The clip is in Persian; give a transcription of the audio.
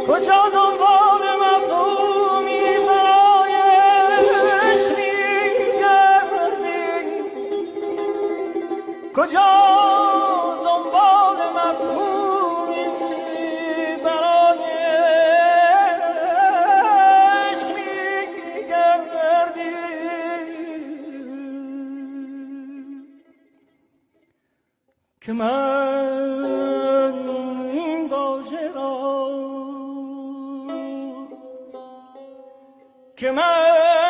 کجا دنبال مفهومی برای عشق می‌گردی کجا دنبال مفهومی برای عشق می‌گردی که من این واژه را که من